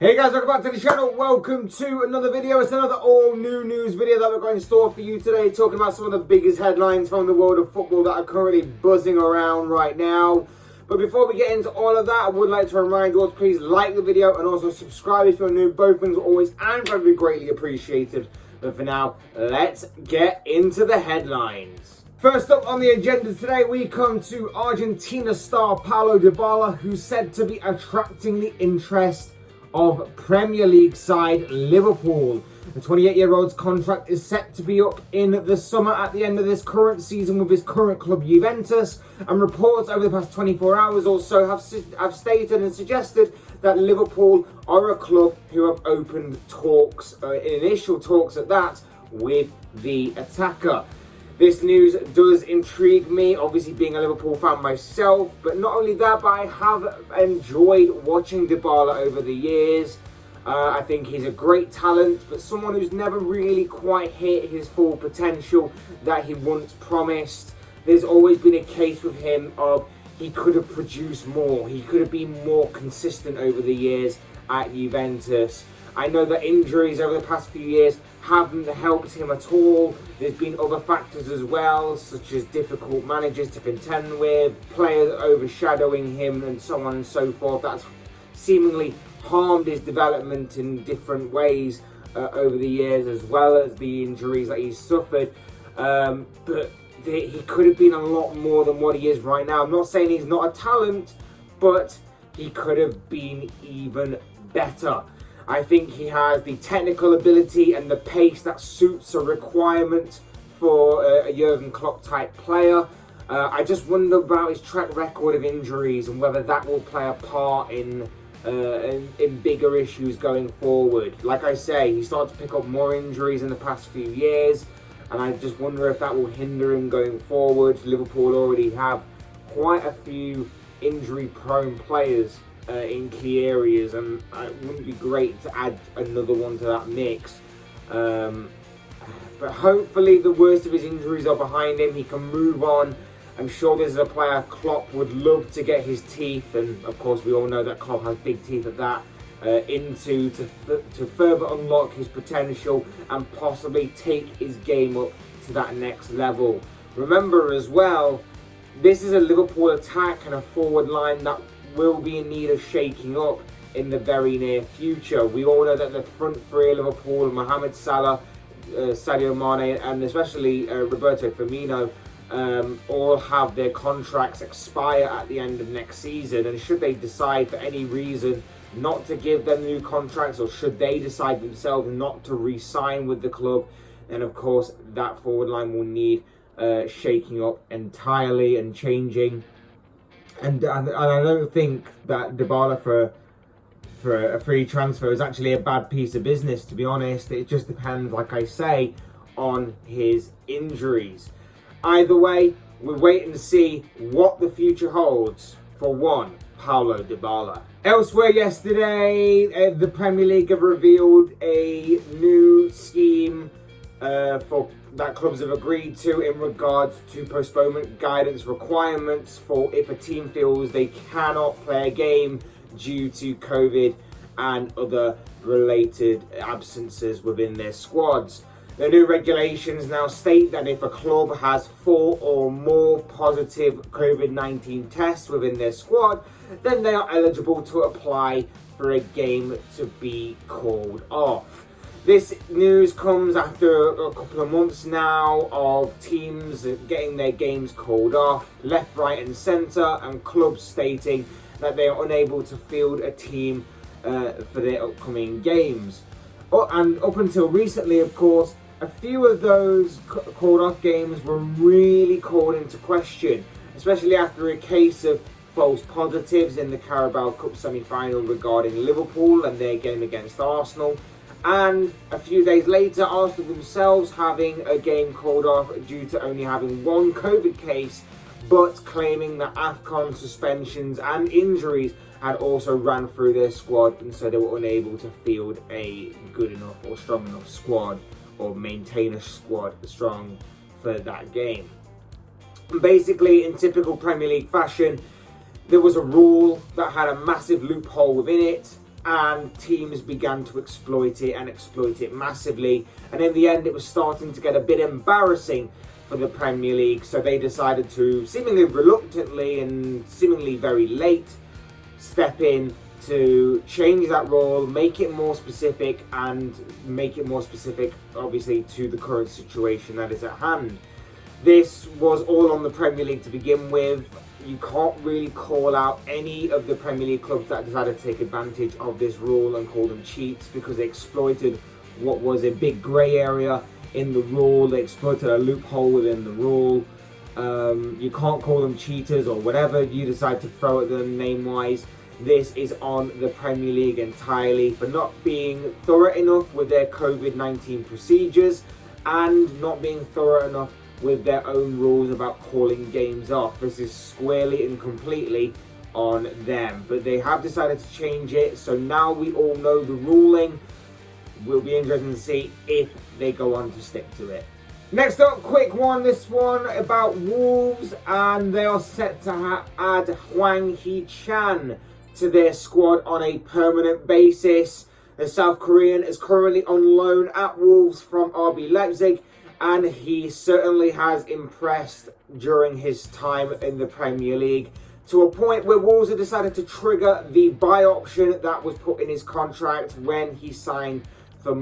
Hey guys, welcome back to the channel. Welcome to another video. It's another all new news video that we're going to store for you today, talking about some of the biggest headlines from the world of football that are currently buzzing around right now. But before we get into all of that, I would like to remind you all to please like the video and also subscribe if you're new. Both things are always and very greatly appreciated. But for now, let's get into the headlines. First up on the agenda today, we come to Argentina star Paulo Dybala, who's said to be attracting the interest of Premier League side Liverpool. The 28-year-old's contract is set to be up in the summer at the end of this current season with his current club Juventus, and reports over the past 24 hours or so have stated and suggested that Liverpool are a club who have opened talks, initial talks at that, with the attacker. This news does intrigue me, obviously being a Liverpool fan myself, but not only that, but I have enjoyed watching Dybala over the years. I think he's a great talent, but someone who's never really quite hit his full potential that he once promised. There's always been a case with him of he could have produced more, he could have been more consistent over the years at Juventus. I know that injuries over the past few years haven't helped him at all. There's been other factors as well, such as difficult managers to contend with, players overshadowing him, and so on and so forth. That's seemingly harmed his development in different ways over the years, as well as the injuries that he's suffered. But he could have been a lot more than what he is right now. I'm not saying he's not a talent, but he could have been even better. I think he has the technical ability and the pace that suits a requirement for a Jurgen Klopp type player. I just wonder about his track record of injuries and whether that will play a part in bigger issues going forward. Like I say, he started to pick up more injuries in the past few years, and I just wonder if that will hinder him going forward. Liverpool already have quite a few injury-prone players in key areas, and it wouldn't be great to add another one to that mix. But hopefully the worst of his injuries are behind him. He can move on. I'm sure this is a player Klopp would love to get his teeth, and of course we all know that Klopp has big teeth at that, into to further unlock his potential and possibly take his game up to that next level. Remember as well, this is a Liverpool attack and a forward line that will be in need of shaking up in the very near future. We all know that the front three of Liverpool, Mohamed Salah, Sadio Mane, and especially Roberto Firmino, all have their contracts expire at the end of next season. And should they decide for any reason not to give them new contracts, or should they decide themselves not to re-sign with the club, then of course that forward line will need shaking up entirely and changing. And I don't think that Dybala for a free transfer is actually a bad piece of business, to be honest. It just depends, like I say, on his injuries. Either way, we're waiting to see what the future holds for one Paulo Dybala. Elsewhere yesterday, the Premier League have revealed a new scheme for that clubs have agreed to in regards to postponement guidance requirements for if a team feels they cannot play a game due to COVID and other related absences within their squads. The new regulations now state that if a club has 4 or more positive COVID-19 tests within their squad, then they are eligible to apply for a game to be called off. This news comes after a couple of months now of teams getting their games called off left, right and centre, and clubs stating that they are unable to field a team for their upcoming games. And up until recently, of course, a few of those called off games were really called into question, especially after a case of false positives in the Carabao Cup semi-final regarding Liverpool and their game against Arsenal. And a few days later, Arsenal themselves having a game called off due to only having one COVID case, but claiming that AFCON suspensions and injuries had also ran through their squad, and so they were unable to field a good enough or strong enough squad, or maintain a squad strong for that game. Basically, in typical Premier League fashion, there was a rule that had a massive loophole within it, and teams began to exploit it massively. And in the end, it was starting to get a bit embarrassing for the Premier League, so they decided to, seemingly reluctantly and seemingly very late, step in to change that rule, make it more specific, and make it more specific, obviously, to the current situation that is at hand. This was all on the Premier League to begin with. You can't really call out any of the Premier League clubs that decided to take advantage of this rule and call them cheats, because they exploited what was a big grey area in the rule. They exploited a loophole within the rule. You can't call them cheaters or whatever you decide to throw at them name-wise. This is on the Premier League entirely for not being thorough enough with their COVID-19 procedures and not being thorough enough with their own rules about calling games off. This is squarely and completely on them. But they have decided to change it, so now we all know the ruling. Will be interesting to see if they go on to stick to it. Next up, quick one, this one about Wolves, and they are set to add Hwang Hee-chan to their squad on a permanent basis. The South Korean is currently on loan at Wolves from RB Leipzig, and he certainly has impressed during his time in the Premier League, to a point where Wolves have decided to trigger the buy option that was put in his contract when he signed for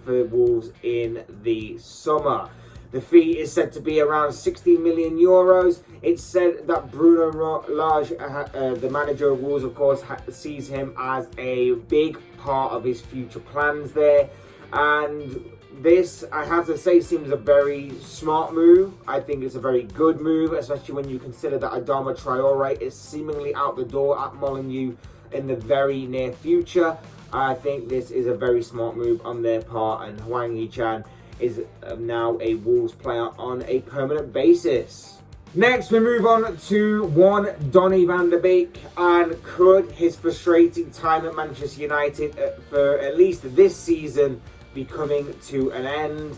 Wolves in the summer. The fee is said to be around 60 million euros. It's said that Bruno Lage, the manager of Wolves, of course, sees him as a big part of his future plans there. And this, I have to say, seems a very smart move. I think it's a very good move, especially when you consider that Adama Traore is seemingly out the door at Molineux in the very near future. I think this is a very smart move on their part, and Hwang Hee-chan is now a Wolves player on a permanent basis. Next, we move on to one Donny van der Beek, and could his frustrating time at Manchester United for at least this season be coming to an end?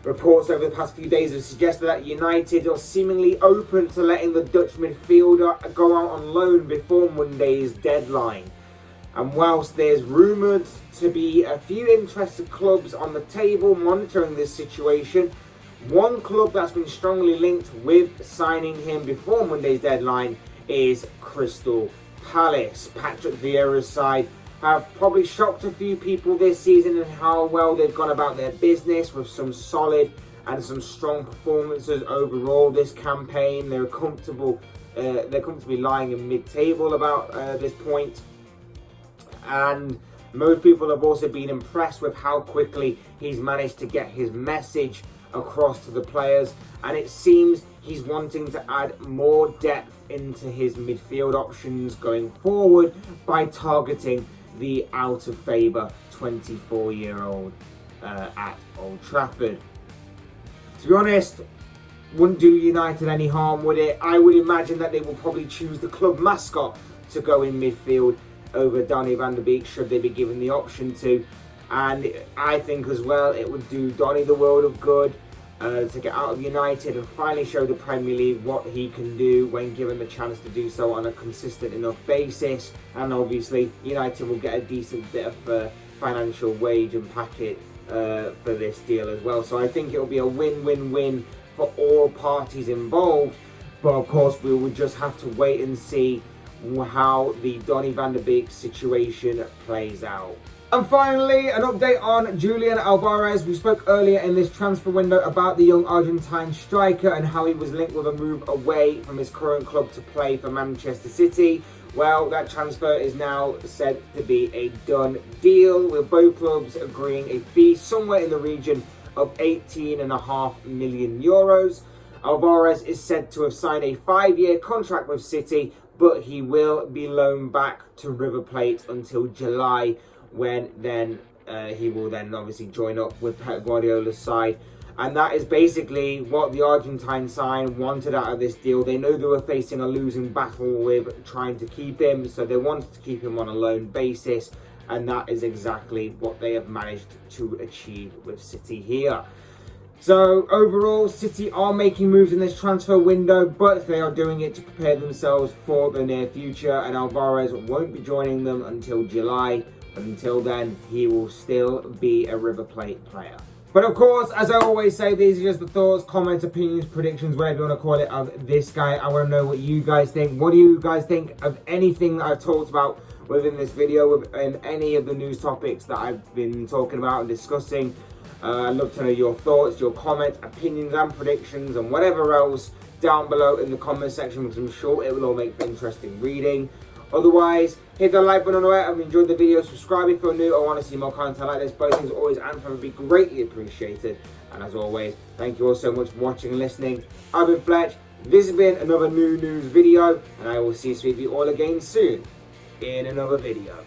Reports over the past few days have suggested that United are seemingly open to letting the Dutch midfielder go out on loan before Monday's deadline. And whilst there's rumoured to be a few interested clubs on the table monitoring this situation, one club that's been strongly linked with signing him before Monday's deadline is Crystal Palace. Patrick Vieira's side have probably shocked a few people this season in how well they've gone about their business, with some solid and some strong performances overall this campaign. They're comfortably lying in mid-table about this point. And most people have also been impressed with how quickly he's managed to get his message across to the players, and it seems he's wanting to add more depth into his midfield options going forward by targeting the out of favour 24-year-old at Old Trafford. To be honest, wouldn't do United any harm, would it? I would imagine that they will probably choose the club mascot to go in midfield over Donny van der Beek, should they be given the option to. And I think as well it would do Donny the world of good to get out of United and finally show the Premier League what he can do when given the chance to do so on a consistent enough basis. And obviously United will get a decent bit of financial wage and packet for this deal as well. So I think it will be a win-win-win for all parties involved. But of course we will just have to wait and see how the Donny van der Beek situation plays out. And finally, an update on Julian Alvarez. We spoke earlier in this transfer window about the young Argentine striker and how he was linked with a move away from his current club to play for Manchester City. Well, that transfer is now said to be a done deal, with both clubs agreeing a fee somewhere in the region of 18.5 million euros. Alvarez is said to have signed a 5-year contract with City, but he will be loaned back to River Plate until July, when then he will then obviously join up with Pep Guardiola's side. And that is basically what the Argentine side wanted out of this deal. They know they were facing a losing battle with trying to keep him, so they wanted to keep him on a loan basis, and that is exactly what they have managed to achieve with City here. So overall, City are making moves in this transfer window, but they are doing it to prepare themselves for the near future, and Alvarez won't be joining them until July, Until then, he will still be a River Plate player. But of course, as I always say, these are just the thoughts, comments, opinions, predictions, whatever you want to call it, of this guy. I want to know what you guys think. What do you guys think of anything that I've talked about within this video, within any of the news topics that I've been talking about and discussing? I'd love to know your thoughts, your comments, opinions and predictions and whatever else down below in the comment section, because I'm sure it will all make for interesting reading. Otherwise, hit the like button on the way. I've enjoyed the video. Subscribe if you're new or want to see more content like this. Both things always and would be greatly appreciated. And as always, thank you all so much for watching and listening. I've been Fletch. This has been another New-Newz video, and I will see you all again soon in another video.